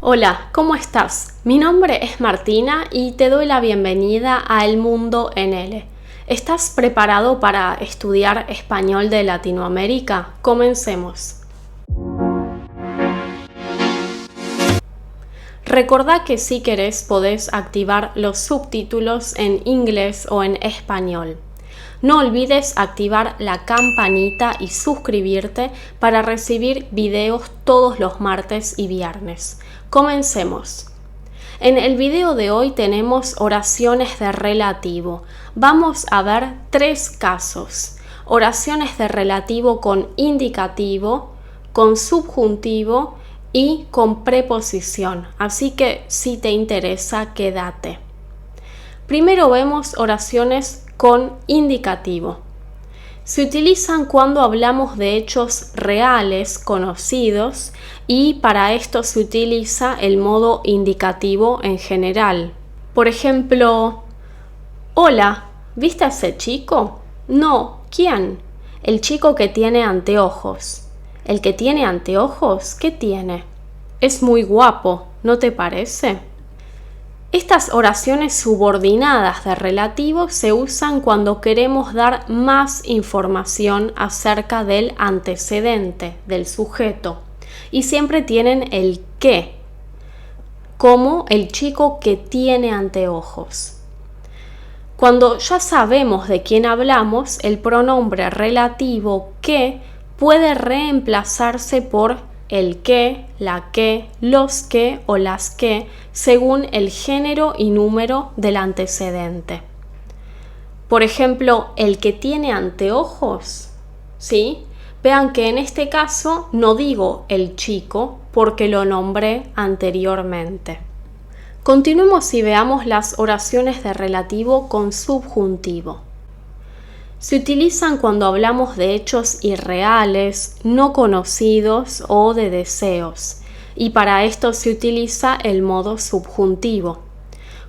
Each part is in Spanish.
Hola, ¿cómo estás? Mi nombre es Martina y te doy la bienvenida a El Mundo en L. ¿Estás preparado para estudiar español de Latinoamérica? Comencemos. Recordá que si querés podés activar los subtítulos en inglés o en español. No olvides activar la campanita y suscribirte para recibir videos todos los martes y viernes. Comencemos. En el video de hoy tenemos oraciones de relativo. Vamos a ver 3 casos. Oraciones de relativo con indicativo, con subjuntivo y con preposición. Así que si te interesa, quédate. Primero vemos oraciones con indicativo. Se utilizan cuando hablamos de hechos reales conocidos y para esto se utiliza el modo indicativo en general. Por ejemplo, hola, ¿viste a ese chico? No, ¿quién? El chico que tiene anteojos. ¿El que tiene anteojos? ¿Qué tiene? Es muy guapo, ¿no te parece? Estas oraciones subordinadas de relativo se usan cuando queremos dar más información acerca del antecedente, del sujeto, y siempre tienen el qué, como el chico que tiene anteojos. Cuando ya sabemos de quién hablamos, el pronombre relativo que puede reemplazarse por el que, la que, los que o las que, según el género y número del antecedente. Por ejemplo, el que tiene anteojos, ¿sí? Vean que en este caso no digo el chico porque lo nombré anteriormente. Continuemos y veamos las oraciones de relativo con subjuntivo. Se utilizan cuando hablamos de hechos irreales, no conocidos o de deseos, y para esto se utiliza el modo subjuntivo.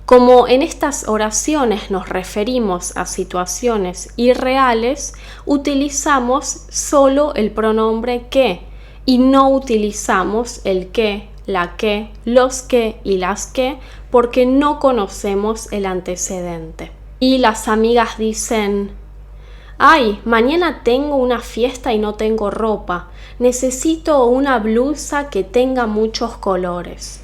Como en estas oraciones nos referimos a situaciones irreales, utilizamos solo el pronombre que y no utilizamos el que, la que, los que y las que porque no conocemos el antecedente. Y las amigas dicen: ay, mañana tengo una fiesta y no tengo ropa. Necesito una blusa que tenga muchos colores.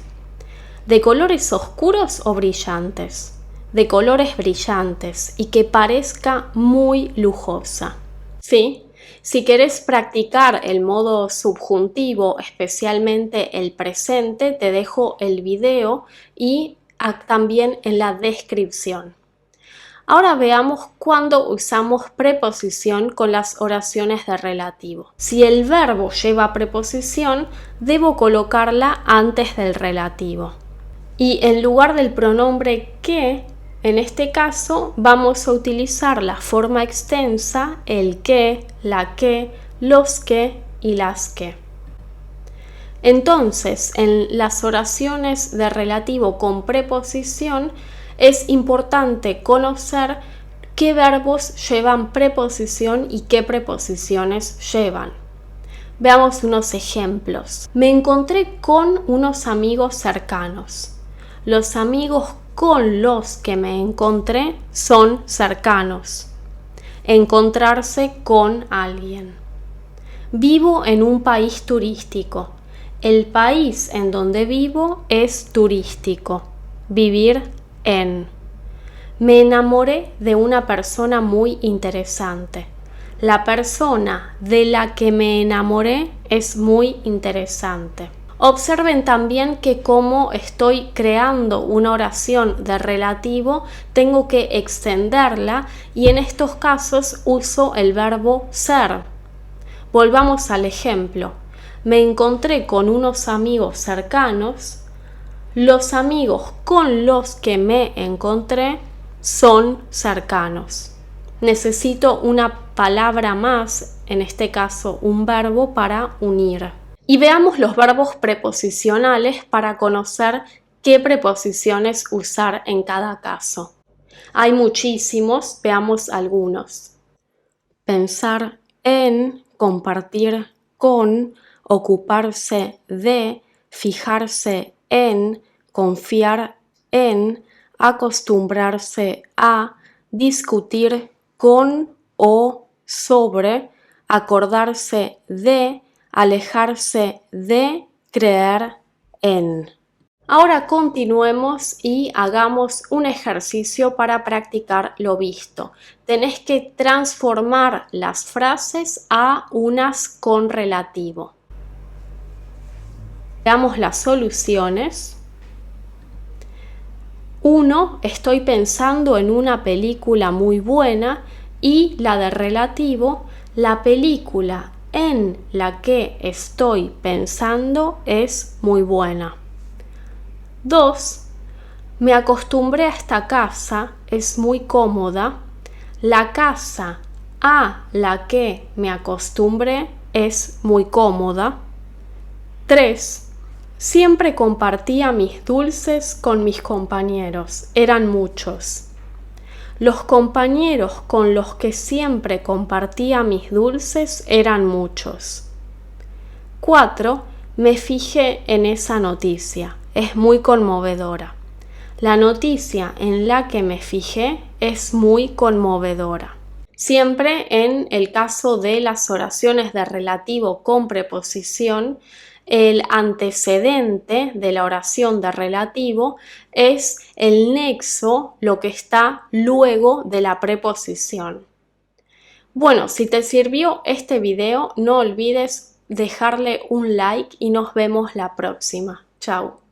¿De colores oscuros o brillantes? De colores brillantes y que parezca muy lujosa. ¿Sí? Si querés practicar el modo subjuntivo, especialmente el presente, te dejo el video y también en la descripción. Ahora veamos cuándo usamos preposición con las oraciones de relativo. Si el verbo lleva preposición, debo colocarla antes del relativo. Y en lugar del pronombre que, en este caso, vamos a utilizar la forma extensa, el que, la que, los que y las que. Entonces, en las oraciones de relativo con preposición, es importante conocer qué verbos llevan preposición y qué preposiciones llevan. Veamos unos ejemplos. Me encontré con unos amigos cercanos. Los amigos con los que me encontré son cercanos. Encontrarse con alguien. Vivo en un país turístico. El país en donde vivo es turístico. Vivir en. Me enamoré de una persona muy interesante. La persona de la que me enamoré es muy interesante. Observen también que como estoy creando una oración de relativo, tengo que extenderla y en estos casos uso el verbo ser. Volvamos al ejemplo. Me encontré con unos amigos cercanos. Los amigos con los que me encontré son cercanos. Necesito una palabra más, en este caso un verbo, para unir. Y veamos los verbos preposicionales para conocer qué preposiciones usar en cada caso. Hay muchísimos, veamos algunos. Pensar en, compartir con, ocuparse de, fijarse en, confiar en, acostumbrarse a, discutir con o sobre, acordarse de, alejarse de, creer en. Ahora continuemos y hagamos un ejercicio para practicar lo visto. Tenés que transformar las frases a unas con relativo. Veamos las soluciones. 1. Estoy pensando en una película muy buena y la de relativo, la película en la que estoy pensando es muy buena. 2. Me acostumbré a esta casa, es muy cómoda. La casa a la que me acostumbré es muy cómoda. 3. Siempre compartía mis dulces con mis compañeros, eran muchos. Los compañeros con los que siempre compartía mis dulces eran muchos. 4. Me fijé en esa noticia, es muy conmovedora. La noticia en la que me fijé es muy conmovedora. Siempre en el caso de las oraciones de relativo con preposición, el antecedente de la oración de relativo es el nexo, lo que está luego de la preposición. Bueno, si te sirvió este video, no olvides dejarle un like y nos vemos la próxima. Chao.